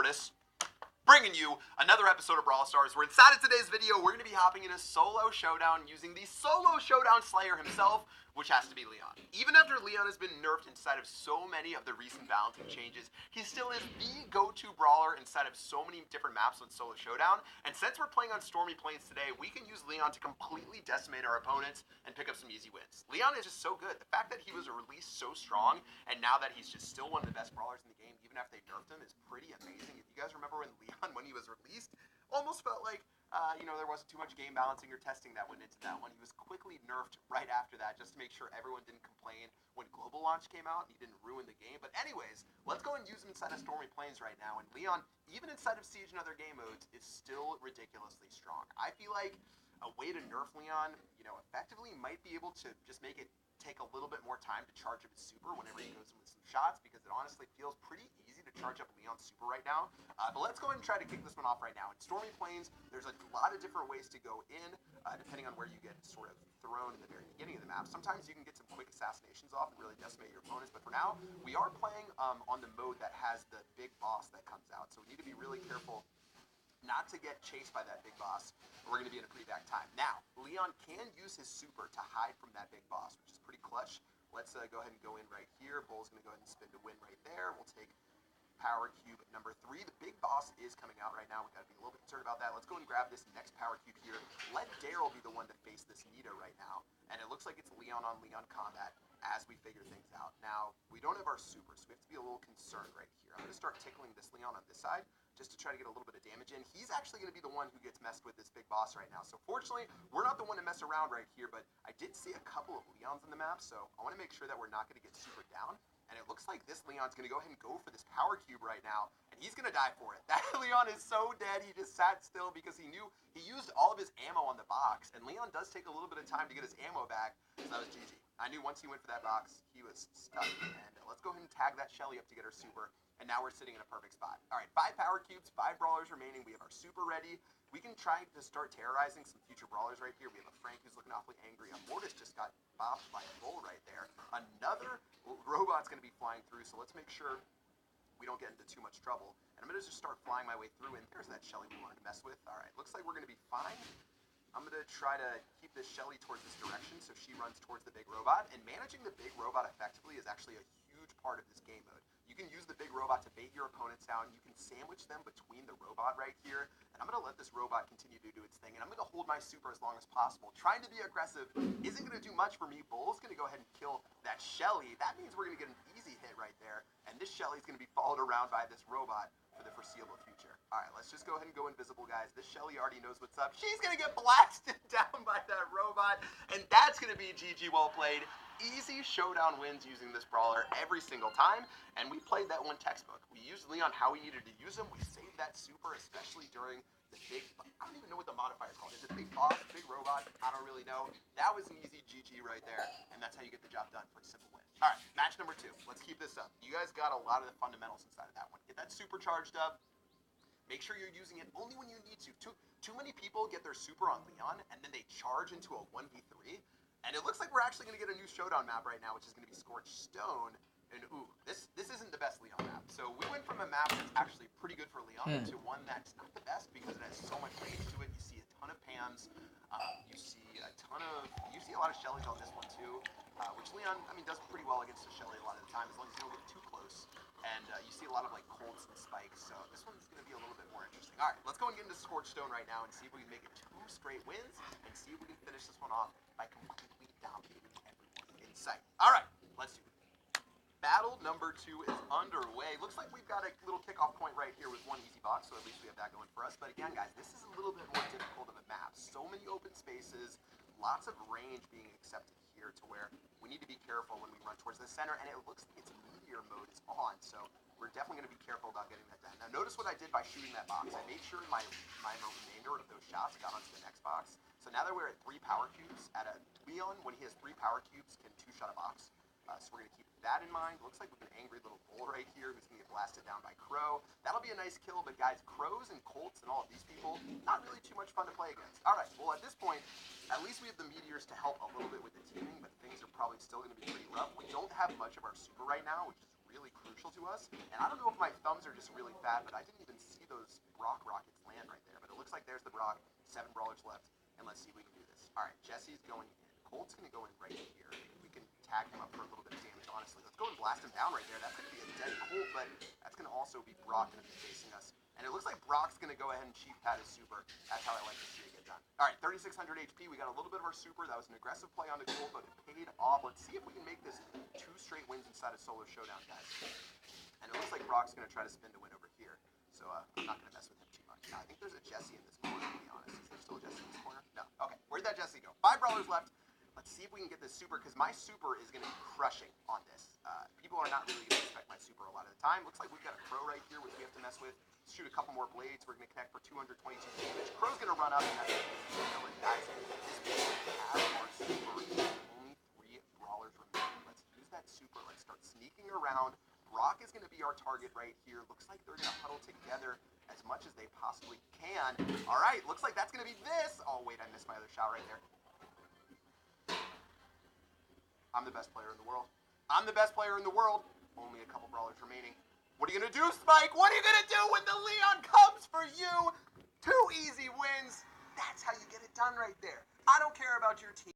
Mortis, bringing you another episode of Brawl Stars. We're inside of today's video. We're going to be hopping in a solo showdown using the solo showdown slayer himself, which has to be Leon. Even after Leon has been nerfed inside of so many of the recent balancing changes, he still is the go-to brawler inside of so many different maps on solo showdown. And since we're playing on Stormy Plains today, we can use Leon to completely decimate our opponents and pick up some easy wins. Leon is just so good. The fact that he was released so strong, and now that he's just still one of the best brawlers in the game, even after they nerfed him, is pretty amazing. If you guys remember when Leon, when he was released, almost felt like there wasn't too much game balancing or testing that went into that one. He was quickly nerfed right after that just to make sure everyone didn't complain when Global Launch came out and he didn't ruin the game. But anyways, let's go and use him inside of Stormy Plains right now. And Leon, even inside of Siege and other game modes, is still ridiculously strong. I feel like a way to nerf Leon, effectively might be able to just make it take a little bit more time to charge up his super whenever he goes in with some shots, because it honestly feels pretty easy to charge up Leon's super right now. But let's go ahead and try to kick this one off right now. In Stormy Plains, there's a lot of different ways to go in, depending on where you get sort of thrown in the very beginning of the map. Sometimes you can get some quick assassinations off and really decimate your opponents, but for now, we are playing on the mode that has the big boss that comes out, so we need to be really careful not to get chased by that big boss, or we're going to be in a pretty bad time. Now, Leon can use his super to hide from that big boss, which is pretty clutch. Let's go ahead and go in right here. Bull's going to go ahead and spin to win right there. We'll take power cube number 3. The big boss is coming out right now. We've got to be a little bit concerned about that. Let's go and grab this next power cube here. Let Daryl be the one to face this Nita right now. And it looks like it's Leon on Leon combat as we figure things out. Now, we don't have our super, so we have to be a little concerned right here. I'm going to start tickling this Leon on this side just to try to get a little bit of damage in. He's actually going to be the one who gets messed with this big boss right now. So fortunately, we're not the one to mess around right here, but I did see a couple of Leons in the map, so I want to make sure that we're not going to get super down. And it looks like this Leon's going to go ahead and go for this power cube right now, and he's going to die for it. That Leon is so dead, he just sat still because he knew he used all of his ammo on the box, and Leon does take a little bit of time to get his ammo back, so that was GG. I knew once he went for that box, he was stuck. And let's go ahead and tag that Shelly up to get her super, and now we're sitting in a perfect spot. All right, 5 power cubes, 5 brawlers remaining. We have our super ready. We can try to start terrorizing some future brawlers right here. We have a Frank who's looking awfully angry. A Mortis just got bopped by a bull right there. Another robot's going to be flying through, so let's make sure we don't get into too much trouble. And I'm going to just start flying my way through, and there's that Shelly we wanted to mess with. All right, looks like we're going to be fine. I'm going to try to keep this Shelly towards this direction so she runs towards the big robot. And managing the big robot effectively is actually a huge part of this game mode. You can use the big robot to bait your opponents down. You can sandwich them between the robot right here. And I'm going to let this robot continue to do its thing. And I'm going to hold my super as long as possible. Trying to be aggressive isn't going to do much for me. Bull's going to go ahead and kill that Shelly. That means we're going to get an easy hit right there. And this Shelly's going to be followed around by this robot for the foreseeable future. All right, let's just go ahead and go invisible, guys. This Shelly already knows what's up. She's going to get blasted down by that robot. And that's going to be GG, well played. Easy showdown wins using this brawler every single time, and we played that one textbook. We used Leon how we needed to use him. We saved that super, especially during the big, I don't even know what the modifier is called. Is it big boss, big robot? I don't really know. That was an easy GG right there, and that's how you get the job done for a simple win. All right, match number 2. Let's keep this up. You guys got a lot of the fundamentals inside of that one. Get that super charged up. Make sure you're using it only when you need to. Too many people get their super on Leon, and then they charge into a 1v3. And it looks like we're actually going to get a new showdown map right now, which is going to be Scorched Stone. And ooh, this isn't the best Leon map. So we went from a map that's actually pretty good for Leon to one that's not the best because it has so much range to it. You see a ton of Pams. You see a lot of Shellys on this one too, which Leon, does pretty well against the Shelly a lot of the time as long as you don't get too close. And you see a lot of like Colts and Spikes, so this one's going to be a little bit more interesting. All right, let's go and get into Scorched Stone right now and see if we can make it 2 straight wins and see if we can finish this one off by completely dominating everyone in sight. All right, let's do it. Battle number 2 is underway. Looks like we've got a little kickoff point right here with one easy box, so at least we have that going for us. But again, guys, this is a little bit more difficult of a map. So many open spaces, lots of range being accepted here to where we need to be careful when we run towards the center, and it looks like its meteor mode is on, so we're definitely going to be careful about getting that done. Now, notice what I did by shooting that box. I made sure my remainder of those shots got onto the next box. So now that we're at 3 power cubes, Leon, when he has 3 power cubes, can 2-shot a box. So we're going to keep that in mind. Looks like we have an angry little bull right here who's going to get blasted down by Crow. That'll be a nice kill, but guys, Crows and Colts and all of these people, not really too much fun to play against. All right, well, at this point, at least we have the meteors to help a little bit with the teaming, but things are probably still going to be pretty rough. We don't have much of our super right now, which is really crucial to us. And I don't know if my thumbs are just really fat, but I didn't even see those Brock rockets land right there. But it looks like there's the Brock. 7 brawlers left. And let's see if we can do this. All right, Jesse's going in. Colt's going to go in right here. Maybe we can tag him up for a little bit of damage, honestly. Let's go and blast him down right there. That's going to be a dead Colt, but that's going to also be Brock going to be facing us. And it looks like Brock's going to go ahead and cheap pad his super. That's how I like to see it get done. All right, 3,600 HP. We got a little bit of our super. That was an aggressive play on the Colt, but it paid off. Let's see if we can make this 2 straight wins inside of Solo Showdown, guys. And it looks like Brock's going to try to spin to win over here. So I'm not going to mess with him too much. Now, I think there's a Jesse in this corner, to be honest. Is there still a Jesse in this corner? No. Okay, where'd that Jesse go? 5 brawlers left. Let's see if we can get this super, because my super is going to be crushing on this. People are not really going to expect my super a lot of the time. Looks like we've got a Crow right here, which we have to mess with. Let's shoot a couple more blades. We're going to connect for 222 damage. Crow's going to run up, and that's going to kill it. Guys, this basically has our super. Only 3 brawlers remaining. Let's use that super. Let's start sneaking around. Brock is going to be our target right here. Looks like they're going to huddle together as much as they possibly can. All right, looks like that's going to be this. Oh, wait, I missed my other shot right there. I'm the best player in the world. I'm the best player in the world. Only a couple brawlers remaining. What are you going to do, Spike? What are you going to do when the Leon comes for you? 2 easy wins. That's how you get it done right there. I don't care about your team.